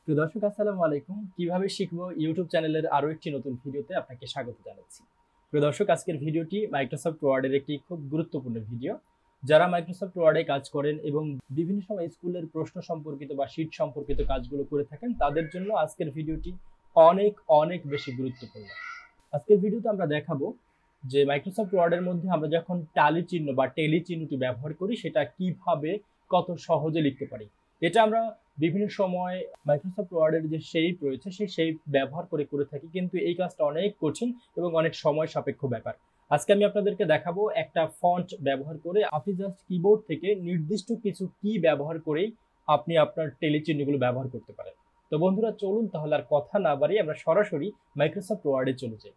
প্রিয় দর্শক, আসসালামু আলাইকুম। কিভাবে শিখবো ইউটিউব চ্যানেলের আরো একটি নতুন ভিডিওতে আপনাকে স্বাগত জানাচ্ছি। প্রিয় দর্শক, আজকের ভিডিওটি মাইক্রোসফট ওয়ার্ডের একটি খুব গুরুত্বপূর্ণ ভিডিও। যারা মাইক্রোসফট ওয়ার্ডে কাজ করেন এবং বিভিন্ন সময় স্কুলের প্রশ্ন সম্পর্কিত বা শীট সম্পর্কিত কাজগুলো করে থাকেন, তাদের জন্য আজকের ভিডিওটি অনেক অনেক বেশি গুরুত্বপূর্ণ। আজকের ভিডিওতে আমরা দেখাবো যে মাইক্রোসফট ওয়ার্ডের মধ্যে আমরা যখন টালি চিহ্ন বা টেলি চিহ্নটি ব্যবহার করি সেটা কিভাবে কত সহজে লিখতে পারি। এটা আমরা বিভিন্ন সময় মাইক্রোসফট ওয়ার্ডের যে শেপ রয়েছে সেই শেপ ব্যবহার করে থাকি, কিন্তু এই কাজটা অনেক কঠিন এবং অনেক সময় সাপেক্ষ ব্যাপার। আজকে আমি আপনাদেরকে দেখাবো একটা ফন্ট ব্যবহার করে আপনি জাস্ট কিবোর্ড থেকে নির্দিষ্ট কিছু কি ব্যবহার করেই আপনি আপনার টেলি চিহ্নগুলো ব্যবহার করতে পারেন। তো বন্ধুরা, চলুন তাহলে আর কথা না বাড়িয়ে আমরা সরাসরি মাইক্রোসফট ওয়ার্ডে চলে যাই।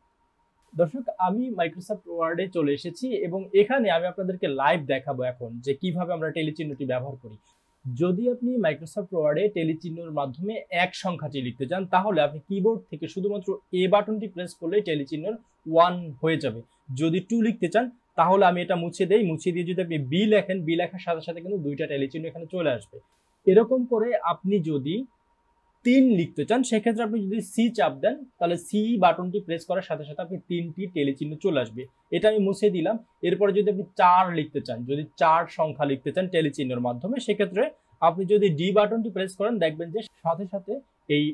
দর্শক, আমি মাইক্রোসফট ওয়ার্ডে চলে এসেছি এবং এখানে আমি আপনাদেরকে লাইভ দেখাবো এখন যে কিভাবে আমরা টেলি চিহ্নটি ব্যবহার করি। যদি আপনি মাইক্রোসফট ওয়ার্ডে টেলি চিহ্নের মাধ্যমে এক সংখ্যাটি লিখতে চান, তাহলে আপনি কিবোর্ড থেকে শুধুমাত্র এ বাটনটি প্রেস করলেই টেলি চিহ্নের 1 হয়ে যাবে। যদি 2 লিখতে চান তাহলে আমি এটা মুছে দেই, মুছে দিয়ে যদি আপনি বি লেখেন, বি লেখার সাথে সাথে কিন্তু দুইটা টেলি চিহ্ন এখানে চলে আসবে। এরকম করে আপনি যদি 3 লিখতে চান, সেক্ষেত্রে আপনি যদি সি চাপ দেন তাহলে সি বাটনটি প্রেস করার সাথে সাথে আপনি 3টি টেলি চিহ্ন চলে আসবে। এটা আমি মুছে দিলাম। এরপরে যদি আপনি 4 লিখতে চান, যদি 4 সংখ্যা লিখতে চান টেলি চিহ্নের মাধ্যমে, সেক্ষেত্রে আপনি যদি ডি বাটনটি প্রেস করেন দেখবেন যে সাথে সাথে এই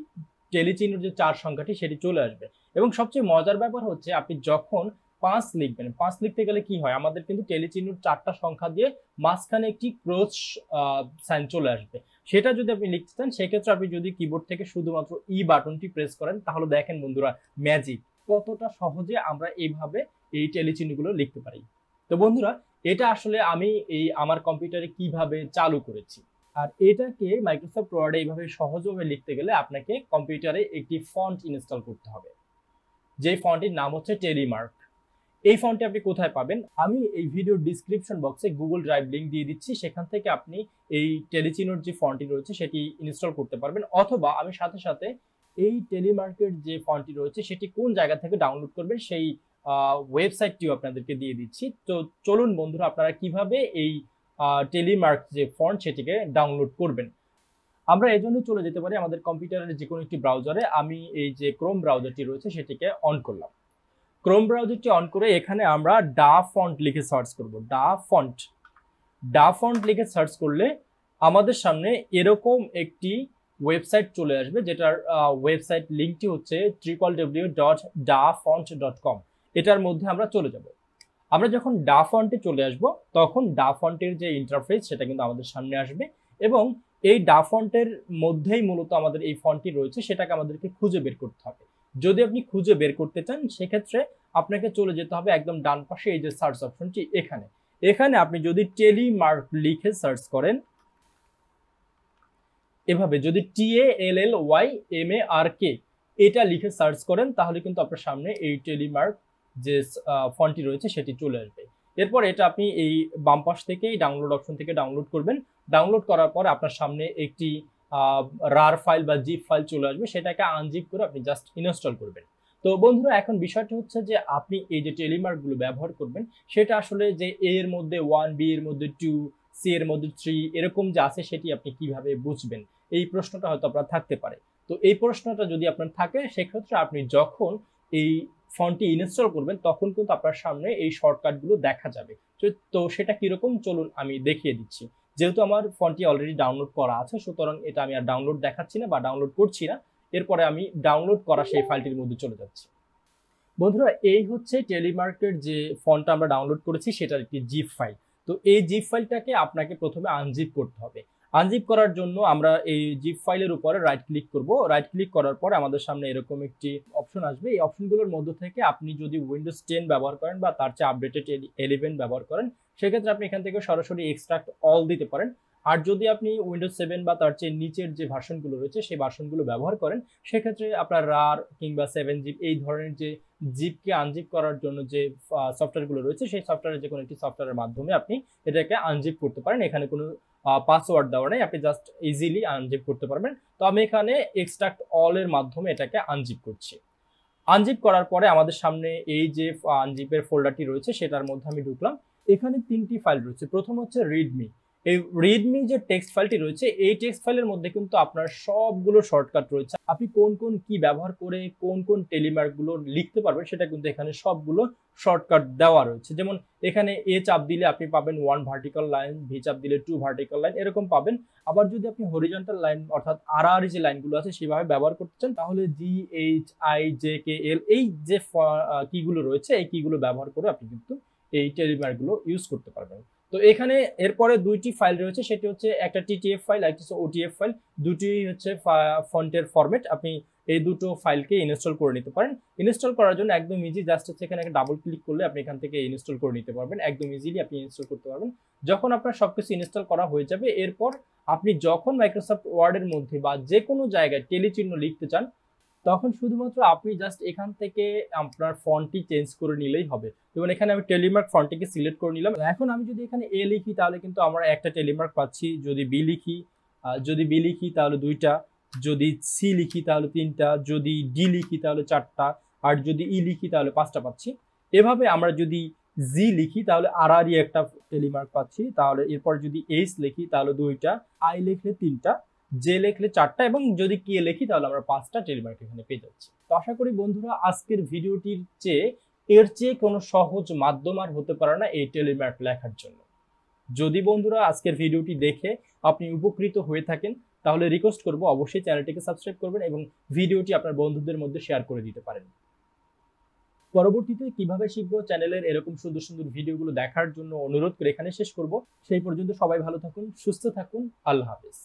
টেলি চিহ্নের যে 4 সংখ্যাটি সেটি চলে আসবে। এবং সবচেয়ে মজার ব্যাপার হচ্ছে আপনি যখন 5 লিখবেন, 5 লিখতে গেলে কি হয়, আমাদের কিন্তু টেলি চিহ্নের 4টা সংখ্যা দিয়ে মাঝখানে একটি ক্রস সাইন চলে আসবে। সেটা যদি আপনি লিখতে চান, সেক্ষেত্রে আপনি যদি কিবোর্ড থেকে শুধুমাত্র ই বাটনটি প্রেস করেন, তাহলে দেখেন বন্ধুরা, ম্যাজিক কতটা সহজে আমরা এইভাবে এই টেলি চিহ্নগুলো লিখতে পারি। তো বন্ধুরা, এটা আসলে আমি আমার কম্পিউটারে কিভাবে চালু করেছি। আর এটাকে মাইক্রোসফট ওয়ার্ডে এইভাবে সহজভাবে লিখতে গেলে আপনাকে কম্পিউটারে একটি ফন্ট ইনস্টল করতে হবে, যে ফন্টের নাম হচ্ছে টেলিমার্ক। এই ফন্টটি আপনি কোথায় পাবেন? আমি এই ভিডিওর ডিসক্রিপশন বক্সে গুগল ড্রাইভ লিংক দিয়ে দিচ্ছি, সেখান থেকে আপনি এই টেলিচিনোর যে ফন্টটি রয়েছে সেটি ইনস্টল করতে পারবেন, অথবা আমি সাথে সাথে এই টেলিমার্কের যে ফন্টটি রয়েছে সেটি কোন জায়গা থেকে ডাউনলোড করবেন সেই ওয়েবসাইটটিও আপনাদেরকে দিয়ে দিচ্ছি। তো চলুন বন্ধুরা, আপনারা কিভাবে এই টেলিমার্ক যে ফন্ট সেটিকে ডাউনলোড করবেন। আমরা এই জন্য চলে যেতে পারি আমাদের কম্পিউটারের যে কোনো একটি ব্রাউজারে। আমি এই যে ক্রোম ব্রাউজারটি রয়েছে সেটিকে অন করলাম। ক্রোম ব্রাউজারটি অন করে এখানে আমরা ডা ফন্ট লিখে সার্চ করব। ডা ফন্ট লিখে সার্চ করলে আমাদের সামনে এরকম একটি ওয়েবসাইট চলে আসবে, যেটার ওয়েবসাইট লিঙ্কটি হচ্ছে www.dafont.com। এটার মধ্যে আমরা চলে যাব। আমরা যখন ডা ফন্টে চলে আসব, তখন ডা ফন্টের যে ইন্টারফেস সেটা কিন্তু আমাদের সামনে আসবে, এবং এই ডা ফন্টের মধ্যেই মূলত আমাদের এই ফন্টটি রয়েছে, সেটাকে আমাদেরকে খুঁজে বের করতে হবে। যদি আপনি খুঁজে বের করতে চান, সেক্ষেত্রে আপনাকে চলে যেতে হবে একদম ডান পাশে এই যে সার্চ অপশনটি, এখানে আপনি যদি টেলিমার্ক লিখে সার্চ করেন, এভাবে যদি TALLYMARK এটা লিখে সার্চ করেন, তাহলে কিন্তু আপনার সামনে এই টেলিমার্ক যে ফন্টটি রয়েছে সেটি চলে আসবে। এরপর এটা আপনি এই বাম পাশ থেকে ডাউনলোড অপশন থেকে ডাউনলোড করবেন। ডাউনলোড করার পর আপনার সামনে একটি রার ফাইল বা জিপ ফাইল চলে আসবে, সেটাকে আনজিপ করে আপনি জাস্ট ইনস্টল করবেন। তো বন্ধুরা, এখন বিষয়টি হচ্ছে যে আপনি এই যে টেলিমার্ক গুলো ব্যবহার করবেন, সেটা আসলে যে এ এর মধ্যে 1, বি এর মধ্যে 2, সি এর মধ্যে 3 এরকম যে আছে সেটি আপনি কিভাবে বুঝবেন, এই প্রশ্নটা হয়তো আপনার থাকতে পারে। তো এই প্রশ্নটা যদি আপনার থাকে, সেক্ষেত্রে আপনি যখন এই ফন্টটি ইনস্টল করবেন তখন কিন্তু আপনার সামনে এই শর্টকাটগুলো দেখা যাবে। তো সেটা কিরকম, চলুন আমি দেখিয়ে দিচ্ছি। যেহেতু আমার ফন্টটি অলরেডি ডাউনলোড করা আছে, সুতরাং এটা আমি আর ডাউনলোড দেখাচ্ছি না বা ডাউনলোড করছি না। এরপরে আমি ডাউনলোড করা সেই ফাইলটির মধ্যে চলে যাচ্ছি। বন্ধুরা, এই হচ্ছে টেলিমার্কের যে ফন্টটা আমরা ডাউনলোড করেছি সেটার একটি জিপ ফাইল। তো এই জিপ ফাইলটাকে আপনাকে প্রথমে আনজিপ করতে হবে। আনজিপ করার জন্য আমরা এই জিপ ফাইলের উপরে রাইট ক্লিক করব। রাইট ক্লিক করার পর আমাদের সামনে এরকম একটি অপশন আসবে। এই অপশনগুলোর মধ্য থেকে আপনি যদি উইন্ডোজ 10 ব্যবহার করেন বা তার চেয়ে আপডেটেড 11 ব্যবহার করেন, সেক্ষেত্রে আপনি এখান থেকে সরাসরি এক্সট্রাক্ট অল দিতে পারেন। আর যদি আপনি উইন্ডোজ 7 বা তার চেয়ে নিচের যে ভার্সনগুলো রয়েছে সেই ভার্সনগুলো ব্যবহার করেন, সেক্ষেত্রে আপনার রার কিংবা 7 জিপ এই ধরনের যে জিপকে আনজিপ করার জন্য যে সফটওয়্যারগুলো রয়েছে, সেই সফটওয়্যারের যে কোনো একটি সফটওয়্যারের মাধ্যমে আপনি এটাকে আনজিপ করতে পারেন। এখানে কোনো পাসওয়ার্ড দেওয়া নেই, আপনি জাস্ট ইজিলি আনজিপ করতে পারবেন। তো আমি এখানে এক্সট্রাক্ট অল এর মাধ্যমে এটাকে আনজিপ করছি। আনজিপ করার পরে আমাদের সামনে এই যে আনজিপের ফোল্ডারটি রয়েছে সেটার মধ্যে আমি ঢুকলাম। এখানে 3টি ফাইল রয়েছে। প্রথম হচ্ছে রিডমি। এই রিডমি যে টেক্সট ফাইলটি রয়েছে এই টেক্সট ফাইলের মধ্যে কিন্তু আপনার সবগুলো শর্টকাট রয়েছে। আপনি কোন কোন কি ব্যবহার করে কোন কোন টেলিমার্ক গুলো লিখতে পারবেন সেটা কিন্তু এখানে সবগুলো শর্টকাট দেওয়া রয়েছে। যেমন এখানে এ চাপ দিলে আপনি পাবেন 1 ভার্টিক্যাল লাইন, ভি চাপ দিলে 2 ভার্টিক্যাল লাইন, এরকম পাবেন। আবার যদি আপনি হরিজন্টাল লাইন অর্থাৎ আর যে লাইনগুলো আছে সেভাবে ব্যবহার করতে চান তাহলে G H I J K L এই যে কিগুলো রয়েছে এই কিগুলো ব্যবহার করে আপনি কিন্তু এই টেলিমার্ক গুলো ইউজ করতে পারবেন। তো এখানে এরপরে দুইটি ফাইল রয়েছে, সেটি হচ্ছে একটা টিটিএফ ফাইল একটা হচ্ছে ওটিএফ ফাইল। দুটি হচ্ছে ফন্টের ফরম্যাট। আপনি এই দুটো ফাইলকে ইনস্টল করে নিতে পারেন। ইনস্টল করার জন্য একদম ইজি, জাস্ট হচ্ছে এখানে একটা ডাবল ক্লিক করলে আপনি এখান থেকে ইনস্টল করে নিতে পারবেন। একদম ইজিলি আপনি ইনস্টল করতে পারবেন। যখন আপনার সবকিছু ইনস্টল করা হয়ে যাবে এরপর আপনি যখন মাইক্রোসফট ওয়ার্ডের মধ্যে বা যে কোনো জায়গায় টেলি চিহ্ন লিখতে চান তখন শুধুমাত্র আপনি জাস্ট এখান থেকে আপনার ফন্টটি চেঞ্জ করে নিলেই হবে। যেমন এখানে আমি টেলিমার্ক ফন্টটিকে সিলেক্ট করে নিলাম। এখন আমি যদি এখানে এ লিখি তাহলে কিন্তু আমরা একটা টেলিমার্ক পাচ্ছি। যদি বি লিখি তাহলে দুইটা, যদি সি লিখি তাহলে তিনটা, যদি ডি লিখি তাহলে চারটা, আর যদি ই লিখি তাহলে পাঁচটা পাচ্ছি। এভাবে আমরা যদি জি লিখি তাহলে আরই একটা টেলিমার্ক পাচ্ছি। তাহলে এরপর যদি এইচ লিখি তাহলে দুইটা, আই লিখলে তিনটা, যে লিখলে চারটা, এবং যদি কে লিখি তাহলে আমরা পাঁচটা টেলিমার্ক এখানে পেয়ে যাচ্ছি। তো আশা করি বন্ধুরা আজকের ভিডিওটির এর চেয়ে কোনো সহজ মাধ্যম আর হতে পারে না এই টেলিমার্ক লেখার জন্য। যদি বন্ধুরা আজকের ভিডিওটি দেখে আপনি উপকৃত হয়ে থাকেন তাহলে রিকোয়েস্ট করব অবশ্যই চ্যানেলটিকে সাবস্ক্রাইব করবেন এবং ভিডিওটি আপনার বন্ধুদের মধ্যে শেয়ার করে দিতে পারেন। পরবর্তীতে কিভাবে শিখবো চ্যানেলের এরকম সুন্দর সুন্দর ভিডিওগুলো দেখার জন্য অনুরোধ করে এখানে শেষ করব। সেই পর্যন্ত সবাই ভালো থাকুন, সুস্থ থাকুন, আল্লাহ হাফেজ।